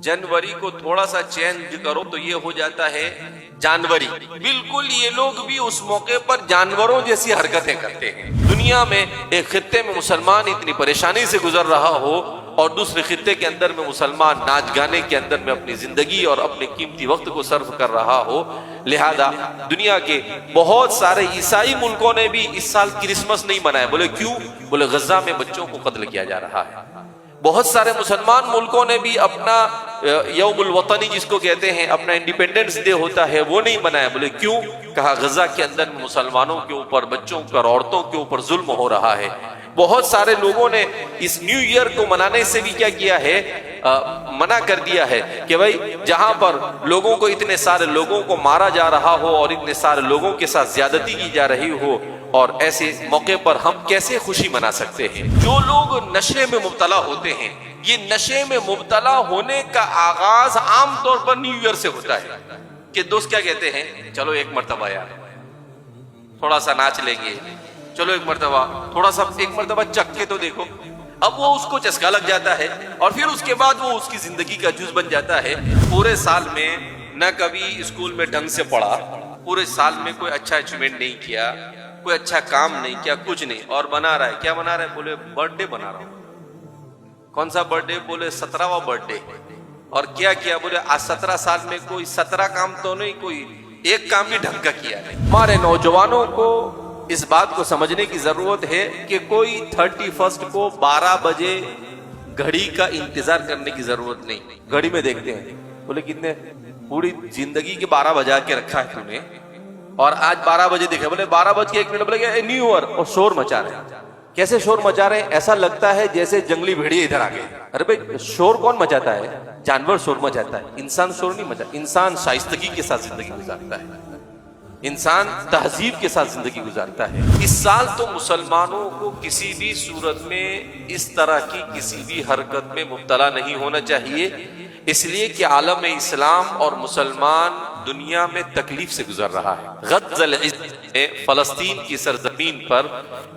जनवरी को थोड़ा सा चेंज करो तो ये हो जाता है जानवरी। बिल्कुल ये लोग भी उस मौके पर जानवरों जैसी हरकतें करते हैं। दुनिया में एक खित्ते में मुसलमान इतनी परेशानी से गुजर रहा हो और दूसरे खित्ते के अंदर में मुसलमान नाच गाने के अंदर में अपनी जिंदगी और अपने कीमती वक्त को सर्व कर रहा हो, लिहाजा दुनिया के बहुत सारे ईसाई मुल्कों ने भी इस साल क्रिसमस नहीं मनाया। बोले क्यों? बोले गजा में बच्चों को कत्ल किया जा रहा है। बहुत सारे मुसलमान मुल्कों ने भी अपना यौमुल वतनी जिसको कहते हैं, अपना इंडिपेंडेंस डे होता है, वो नहीं मनाया। बोले क्यों? कहा गजा के अंदर मुसलमानों के ऊपर, बच्चों पर, औरतों के ऊपर जुल्म हो रहा है। बहुत सारे लोगों ने इस न्यू ईयर को मनाने से भी क्या किया है, मना कर दिया है कि भाई जहां पर लोगों को, इतने सारे लोगों को मारा जा रहा हो और इतने सारे लोगों के साथ ज्यादती की जा रही हो, और ऐसे मौके पर हम कैसे खुशी मना सकते हैं। जो लोग नशे में मुब्तला होते हैं, ये नशे में मुब्तला होने का आगाज आमतौर पर न्यू ईयर से होता है कि दोस्त क्या कहते हैं, चलो एक मर्तबा यार थोड़ा सा नाच लेंगे, चलो एक मर्तबा थोड़ा सा, एक मर्तबा चख के तो देखो। अब वो उसको चस्का लग जाता है और फिर उसके बाद वो उसकी जिंदगी का जुज बन जाता है। पूरे साल में न कभी स्कूल में ढंग से पढ़ा, पूरे साल में कोई अच्छा अचीवमेंट नहीं किया, कोई अच्छा काम नहीं किया, कुछ नहीं, और बना रहा है। क्या बना रहा है? बोले बर्थडे बना रहा हूं। कौन सा बर्थडे? बोले 17वां बर्थडे। और क्या किया? बोले आज 17 साल में कोई 17 काम तो नहीं, कोई एक काम भी ढंग का किया नहीं। हमारे नौजवानों को इस बात को समझने की जरूरत है कि कोई 31 को 12 बजे घड़ी का इंतजार करने की जरूरत नहीं। घड़ी में देखते हैं, बोले कितने, पूरी जिंदगी के 12 बजा के रखा है तूने, और आज 12 बजे देखे, बोले 12:01 बोले न्यू ईयर, और शोर मचा रहे हैं। कैसे शोर मचा रहे हैं? ऐसा लगता है जैसे जंगली भेड़िए इधर आ गए। अरे भाई शोर कौन मचाता है? जानवर शोर मचाता है, इंसान शोर नहीं मचाता। इंसान शाइस्तगी के साथ जिंदगी गुजारता है, इंसान तहजीब के साथ जिंदगी गुजारता है। इस साल तो मुसलमानों को किसी भी सूरत में इस तरह की किसी भी हरकत में मुब्तला नहीं होना चाहिए, इसलिए कि आलम इस्लाम और मुसलमान दुनिया में तकलीफ से गुजर रहा है। गज़ल में फलस्तीन की सरजमीन पर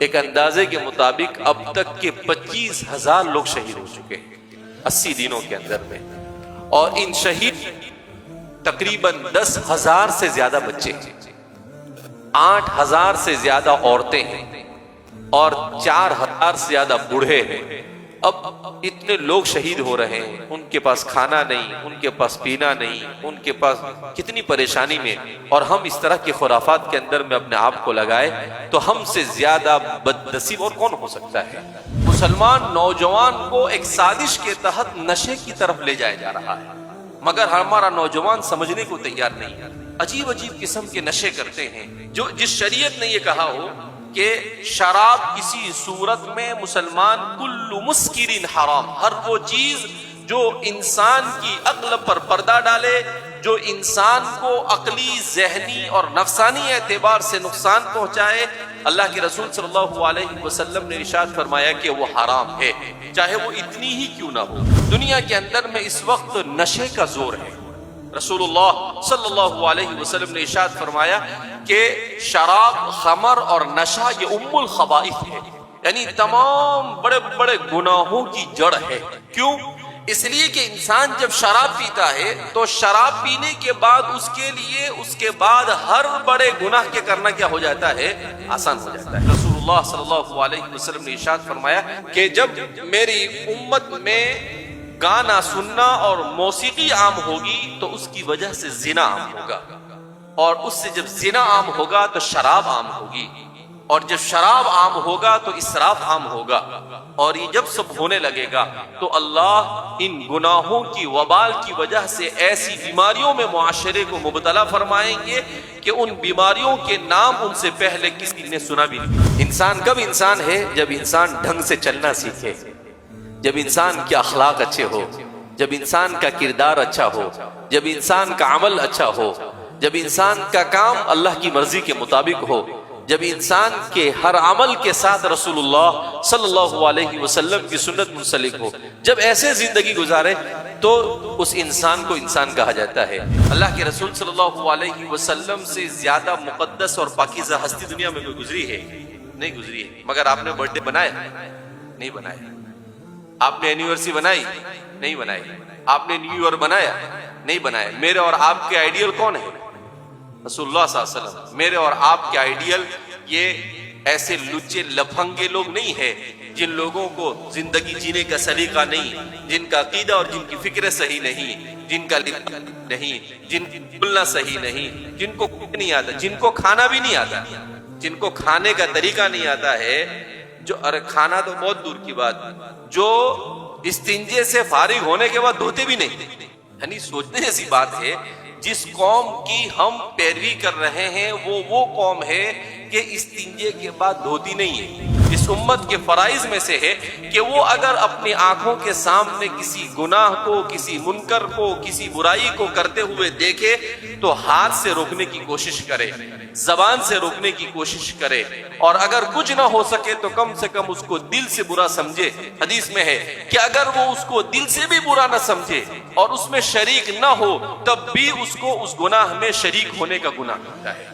एक अंदाजे के मुताबिक अब तक के 25,000 लोग शहीद हो चुके हैं 80 दिनों के अंदर में, और इन शहीद तकरीबन 10,000 से ज्यादा बच्चे हैं, 8,000 से ज्यादा औरतें हैं और 4,000 से ज्यादा बूढ़े हैं। अब इतने लोग शहीद हो रहे हैं, उनके पास खाना नहीं, उनके पास पीना नहीं, उनके पास कितनी परेशानी में, और हम इस तरह के खुराफात के अंदर में अपने आप को लगाए तो हमसे ज्यादा बदनसीब और कौन हो सकता है। मुसलमान नौजवान को एक साजिश के तहत नशे की तरफ ले जाया जा रहा है, मगर हमारा नौजवान समझने को तैयार नहीं है। अजीब अजीब किस्म के नशे करते हैं, जो जिस शरीयत ने ये कहा हो कि शराब किसी सूरत में मुसलमान कुल्लु मुस्किरिन हराम, हर वो चीज जो इंसान की अक्ल पर पर्दा डाले, जो इंसान को अकली, जहनी और नफसानी एतबार से नुकसान पहुंचाए, अल्लाह के रसूल सल्लल्लाहु अलैहि वसल्लम ने इरशाद फरमाया कि वो हराम है, चाहे वो इतनी ही क्यों ना हो। दुनिया के अंदर में इस वक्त नशे का जोर है। रसूलुल्लाह सल्लल्लाहु अलैहि वसल्लम ने इरशाद फरमाया कि शराब, खमर और नशा ये उम्मुल खबाइस है, यानी तमाम बड़े बड़े गुनाहों की जड़ है। क्यों? इसलिए कि इंसान जब शराब पीता है तो शराब पीने के बाद उसके लिए उसके बाद हर बड़े गुनाह के करना क्या हो जाता है? आसान हो जाता है। रसूलुल्लाह सल्लल्लाहु अलैहि वसल्लम ने इरशाद फरमाया कि जब मेरी उम्मत में गाना सुनना और मौसीकी आम होगी तो उसकी वजह से जिना आम होगा, और उससे जब जिना आम होगा तो शराब आम होगी, और जब शराब आम होगा तो इसराफ आम होगा, और ये जब सब होने लगेगा तो अल्लाह इन गुनाहों की वबाल की वजह से ऐसी बीमारियों में मुआशरे को मुबतला फरमाएंगे कि उन बीमारियों के नाम उनसे पहले किसी ने सुना भी नहीं। इंसान कब इंसान है? जब इंसान ढंग से चलना सीखे, जब इंसान के अखलाक अच्छे हो, जब इंसान का किरदार अच्छा हो, जब इंसान का अमल अच्छा हो, जब इंसान का काम अल्लाह की मर्जी के मुताबिक हो, जब इंसान के हर अमल के साथ रसूलुल्लाह सल्लल्लाहु अलैहि वसल्लम की सुन्नत मुंसलिक हो, जब ऐसे जिंदगी गुजारे तो उस इंसान को इंसान कहा जाता है। अल्लाह के रसूल सल्लल्लाहु अलैहि वसल्लम से ज्यादा मुकद्दस और पाकीज़ा हस्ती दुनिया में कोई गुजरी है? नहीं गुजरी है। मगर आपने बर्थडे बनाया? नहीं बनाया। آپ نے اینیورسری بنائی؟ نہیں بنائی. آپ نے نیو ایئر بنایا؟ نہیں بنایا. میرے اور آپ کے آئیڈیل کون ہے؟ رسول اللہ صلی اللہ علیہ وسلم. میرے اور آپ کے آئیڈیل یہ ایسے لچے لفنگے لوگ نہیں ہیں جن لوگوں کو زندگی جینے کا سلیقہ نہیں، جن کا عقیدہ اور جن کی فکر صحیح نہیں، جن کا نہیں، جن کی بولنا صحیح نہیں، جن کو نہیں آتا، جن کو کھانا بھی نہیں آتا، جن کو کھانے کا طریقہ نہیں آتا ہے، جو ارے کھانا تو بہت دور کی بات، جو استنجے سے فارغ ہونے کے بعد دھوتے بھی نہیں. یعنی سوچنے جیسی بات ہے. جس قوم کی ہم پیروی کر رہے ہیں وہ قوم ہے کہ استنجے کے بعد دھوتی نہیں ہے. اس امت کے فرائض میں سے ہے کہ وہ اگر اپنی آنکھوں کے سامنے کسی گناہ کو، کسی منکر کو، کسی برائی کو کرتے ہوئے دیکھے تو ہاتھ سے روکنے کی کوشش کرے، زبان سے روکنے کی کوشش کرے، اور اگر کچھ نہ ہو سکے تو کم سے کم اس کو دل سے برا سمجھے. حدیث میں ہے کہ اگر وہ اس کو دل سے بھی برا نہ سمجھے اور اس میں شریک نہ ہو تب بھی اس کو اس گناہ میں شریک ہونے کا گناہ ہوتا ہے.